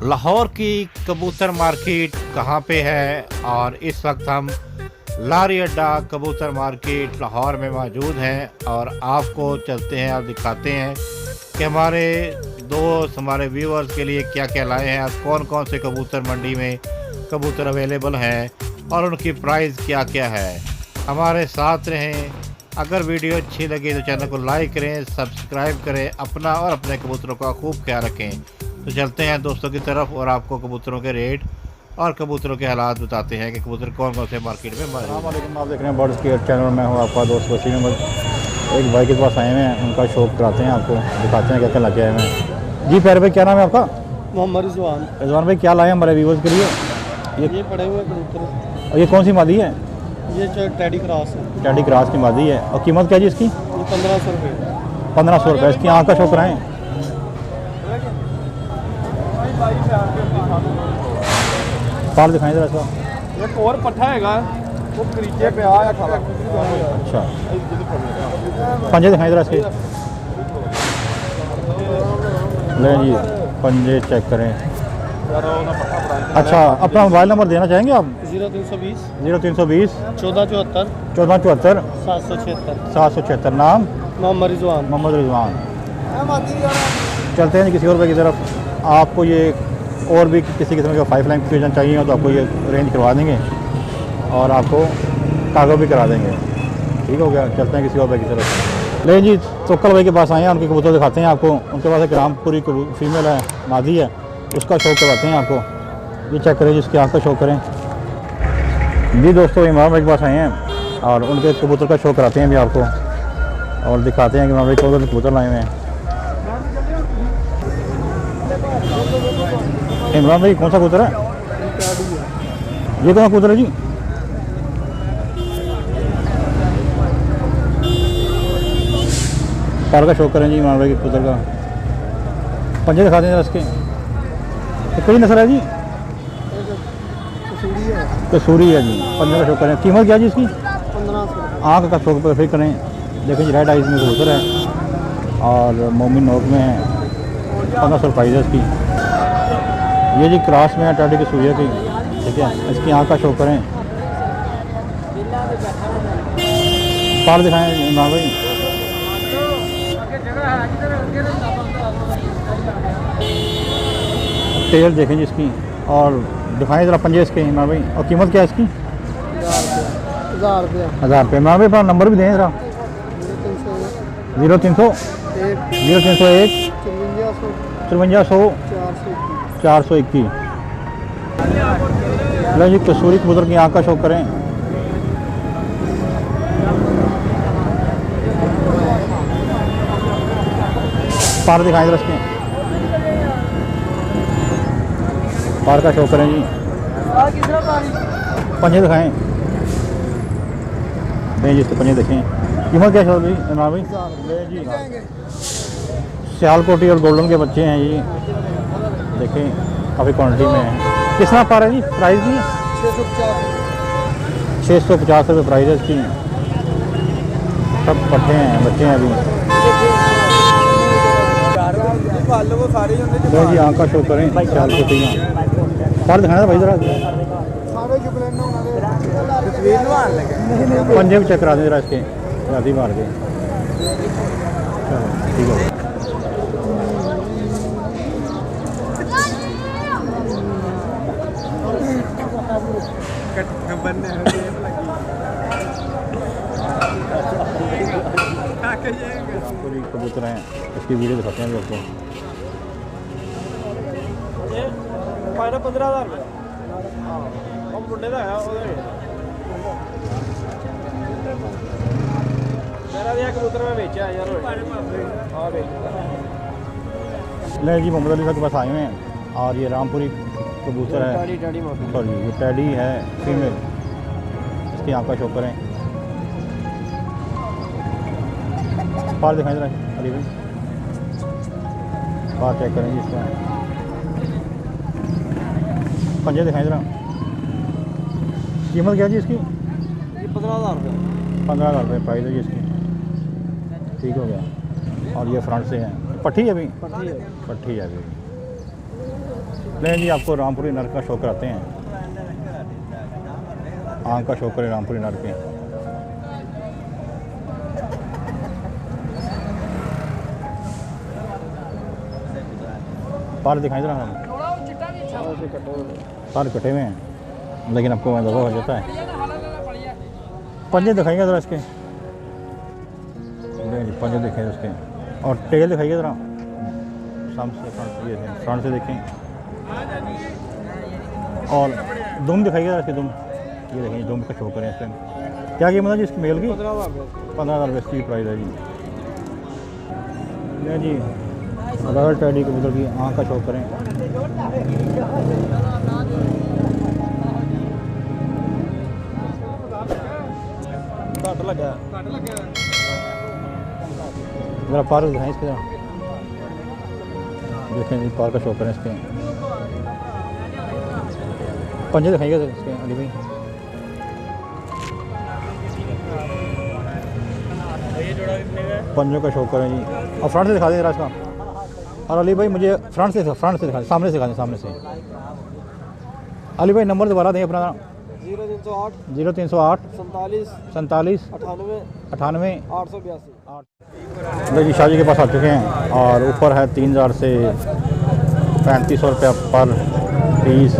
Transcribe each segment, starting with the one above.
लाहौर की कबूतर मार्केट कहाँ पे है और इस वक्त हम लारी अड्डा कबूतर मार्केट लाहौर में मौजूद हैं और आपको चलते हैं और दिखाते हैं कि हमारे दोस्त हमारे व्यूअर्स के लिए क्या क्या लाए हैं और कौन कौन से कबूतर मंडी में कबूतर अवेलेबल हैं और उनकी प्राइस क्या क्या है। हमारे साथ रहें। अगर वीडियो अच्छी लगे तो चैनल को लाइक करें, सब्सक्राइब करें, अपना और अपने कबूतरों का खूब ख्याल रखें। तो चलते हैं दोस्तों की तरफ और आपको कबूतरों के रेट और कबूतरों के हालात बताते हैं कि कबूतर कौन कौन से मार्केट में मौजूद हैं। आप देख रहे हैं बर्ड्स केयर चैनल में हूँ, आपका दोस्त वसीम अहमद। एक भाई के पास आए हुए हैं, उनका शौक कराते हैं, आपको दिखाते हैं क्या क्या लगे आए हुए हैं। जी प्यारे भाई, क्या नाम है आपका? मोहम्मद रिजवान। रिजवान भाई, क्या लाए हैं हमारे व्यूवर्स के लिए? ये पड़े हुए कबूतर। और ये कौन सी मादी है? ये टैडी क्रॉस है। टैडी क्रॉस की मादी है। और कीमत क्या जी इसकी? ये 1500 रुपये। 1500 रुपये। इसकी आँख का शौक कराएँ। पाल दिखाएँ जरा इसका। एक और पट्ठा है वो करीचे पे आया खाला। अच्छा, पंजे दिखाएँ जरा इसके। ले जी, पंजे चेक करें। अच्छा, अपना मोबाइल नंबर देना चाहेंगे आप? 0320 0320 1474 1474 776। 776। नाम? मोहम्मद रिजवान। मोहम्मद रिजवान। चलते हैं किसी और भाई की तरफ। आपको ये और भी किसी किस्म का 5 लाइन फ्यूजन चाहिए हो तो आपको ये अरेंज करवा देंगे और आपको कागज़ भी करा देंगे। ठीक हो गया। चलते हैं किसी और भाई की तरफ। ले जी, तोक्कल भाई के पास आए हैं, उनके कबूतर दिखाते हैं आपको। उनके पास एक रामपुरी फीमेल है, मादी है, उसका शौक करवाते हैं आपको। ये चेक करें जिसकी आँख का शौक करें। जी दोस्तों, इमरान भाई के पास आए हैं और उनके कबूतर का शौक कराते हैं भी आपको और दिखाते हैं कि इमरान भाई कौन से कबूतर लाए हुए हैं। इमरान भाई, कौन सा कबूतर है? ये कौन सा कबूतर है जी? पार का शौक करें जी इमरान भाई के कबूतर का। पंजे दिखा दें इसके। तो कई नस्ल है जी? कसूरी है जी। पंजे का शौक करें। कीमत क्या जी इसकी? 1500। आँख का शौक पर फिर करें। देखिए जी, रेड आइज में कबूतर है और मोमिन नोक में है। 1500 प्राइस है इसकी। ये जी क्रॉस में है, टैडी कसूरिया की। ठीक है, इसकी आँख का शौक करें। पाल दिखाएं इमरान भाई। टेल देखें जी इसकी और दिखाएं ज़रा पंजे इसके इमरान भाई। और कीमत क्या है इसकी? 1000 रुपये। 1000 रुपये। इमरान भाई अपना नंबर भी दें ज़रा। 0300 0301 5300 421। लो जी, कसूरी कबूतर की आँख का शौक करें। पार दिखाएं जरा इसके। पार का शौक करें जी। पंजे दिखाएं। नहीं जी, इसके पंजे देखें। कीमत क्या है भाई इमरान भाई? जी, सियालकोटी और गोल्डन के बच्चे हैं ये, देखें काफ़ी क्वांटिटी में है। कितना पा रहा है जी? प्राइस भी 650 रुपये प्राइस है इसकी। सब पट्टे हैं, बच्चे हैं अभी। तो जी आँख का शो करें। सियालकोटी पार दिखाना भाई ज़रा। पंजे भी चेक करा दें ज़रा इसके, राधी मार के। ठीक है। कबूतर हैं, इसकी वीडियो दिखाते हैं आपको। 15,000 रुपये। मुंडे का है मेरा दिया कबूतर में बेचा यार। नहीं जी, मोहम्मद अली साहब के पास आए हुए हैं और ये रामपुरी कबूतर है। सॉरी, ये टैडी है फीमेल। इसकी आँख का शौक करें। पार दिखाएं जरा अली भाई। पार चेक करें जी इसका। पंजे दिखाएं जरा। कीमत क्या जी इसकी? 15,000 रुपये। 15,000 रुपये प्राइस है जी इसकी। ठीक हो गया। और ये फ्रंट से है, पट्टी है अभी? पट्टी है। पट्टी है अभी। लेकिन जी आपको रामपुरी नर का शौक कराते हैं, आँख का शौक करें रामपुरी नर के। पार दिखाई दे रहा है, पार कटे हुए हैं, लेकिन आपको मैं दबा हो जाता है। पंजे दिखाइएगा ज़रा इसके, पंजे दिखाइए उसके, और टेल दिखाइए ज़रा सामने से, फ्रंट से देखें, और दुम दिखाइए ज़रा इसकी दुम, ये देखिए दुम का शो करें इस टाइम। क्या कीमत है जी इसकी मेल की? 15,000 रुपये इसकी प्राइस है जी। ये जी रॉयल टैडी कबूतर की आँख का शो करें। घट लगा ज़रा पार दिखाएं इसके, ज़रा देखें जी पार का शो करें इसके। पंजे दिखाइएगा इसके अली भाई, पंजों का शो करें जी, और फ्रंट से दिखा दें जरा इसका। और अली भाई मुझे फ्रंट से दिखा दें, सामने से दिखा दें, सामने से। अली भाई नंबर दोबारा दें अपना। 0308 0308 47 98 98 882। 882। जी शाहजी के पास आ चुके हैं, और ऊपर है 3,000 से 3500 रुपया पर पीस,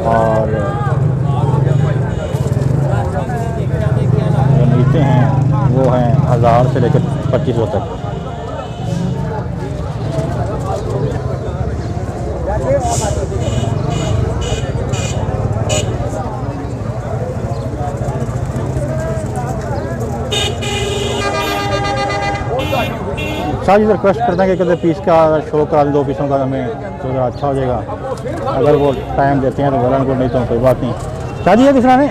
और जो नीचे हैं वो हैं 1000 से लेकर 2500 तक। शाह जी रिक्वेस्ट करते हैं कि कभी पीस का शो करा दें, 2 पीसों का, हमें तो ज़रा अच्छा हो जाएगा। अगर वो टाइम देते हैं तो बोलन को, नहीं तो कोई बात नहीं। शाह जी ये किस तरह ने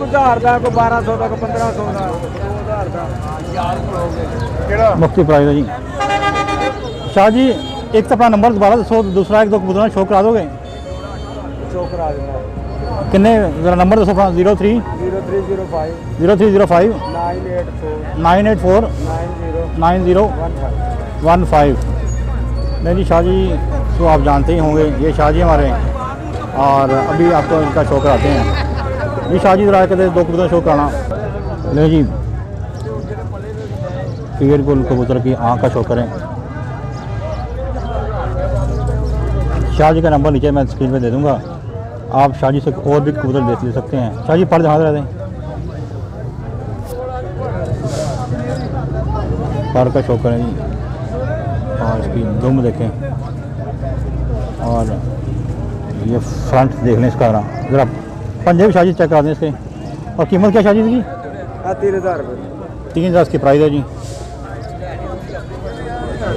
1000 का, को 1200 का, को 1500 का मुफ्ती प्राइस है जी। शाह जी एक तो अपना नंबर दोबारा दसो, दूसरा 1-2 कबूतर शो करा दोगे? शो करा देना। किन्ने ज़रा नंबर दसो अपना? 0305 984 984 9015। नहीं जी शाह जी तो आप जानते ही होंगे, ये शाह जी हमारे, और अभी आपको इनका शो कराते हैं जी। शाह जी ज़रा कहते 2 कबूतर शो कराना। नहीं जी पीर गुल कबूतर की आँख का शो करें। शाह जी का नंबर नीचे मैं स्क्रीन पे दे दूंगा, आप शाह जी से और भी कबूतर ले सकते हैं। शाह जी पर दिखा रहे हैं, पर का शो करें जी, और इसकी दुम देखें, और ये फ्रंट देख लें इसका। ज़रा पंजे भी शाह जी चेक करा दें इसके। और कीमत क्या शाह जी की? 3000 रुपये। 3000 इसकी प्राइस है जी।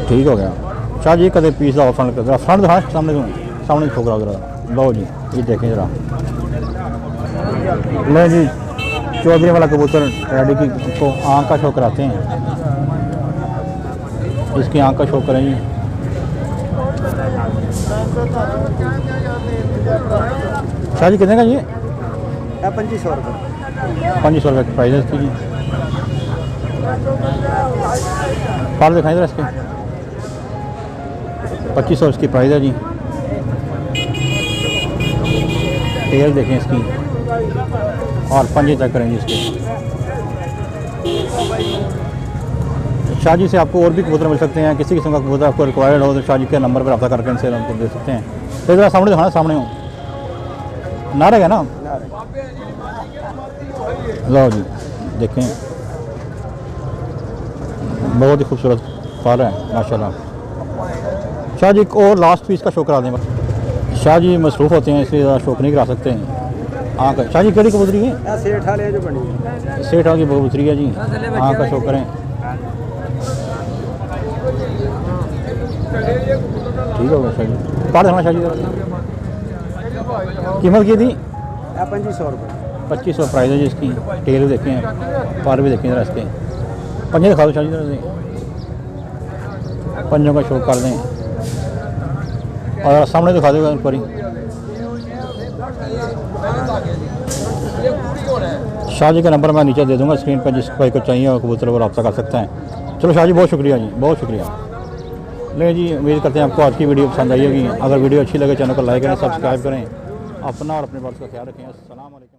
ठीक हो गया शाह जी, कदे पीस लाओ फ्रंट का, फ्रंट दिखा सामने दूँ, सामने ठोकरा ज़रा लो जी, ये देखें ज़रा। ले जी चौधरी वाला कबूतर रेडी की को आँख का शो कराते हैं, इसकी आँख का शो करें जी। शाह जी कितने का ये? 2500 रुपये। 2500 रुपये की प्राइस है इसकी जी। पार दिखाई दे रहा इसके, 2500 इसकी प्राइस है जी। टेल देखें इसकी, और पंजे चेक करेंगे इसके। शाह जी से आपको और भी कबूतर मिल सकते हैं, किसी किस्म का कबूतर आपको रिक्वायर्ड हो तो शाह जी के नंबर पर रब्ता करके इनसे हमको दे सकते हैं। तो ज़रा सामने दिखाना, सामने हो ना रहेगा ना, लो जी देखें, बहुत ही खूबसूरत पाल है माशाल्लाह। शाह जी को लास्ट पीस का शो करा दें। शाह जी मसरूफ़ होते हैं इसलिए ज़्यादा शौक नहीं करा सकते हैं। आँख का शाह जी कड़ी कबूतरी है? सेठ वाले जो बनी है, सेठ की कबूतरी है जी, आँख का शो करें। ठीक हो गया शाह जी, पार देना शाह जी। कीमत की थी? 2500 रुपये। 2500 प्राइस है जी इसकी। टेल भी देखें, पार भी देखें ज़रा इसके। पंजे दिखा दो शाह जी ज़रा से, पंजों का शो कर दें, और सामने दिखा देगा ऊपर ही। शाह जी का नंबर मैं नीचे दे दूंगा स्क्रीन पर, जिस भाई को चाहिए और कबूतर पर रब्ता कर सकते हैं। चलो शाह जी बहुत शुक्रिया जी, बहुत शुक्रिया। ले जी, उम्मीद करते हैं आपको आज की वीडियो पसंद आई होगी। अगर वीडियो अच्छी लगे चैनल को लाइक करें, सब्सक्राइब करें। अपना और अपने बर्ड्स का ख्याल रखें। अस्सलाम वालेकुम।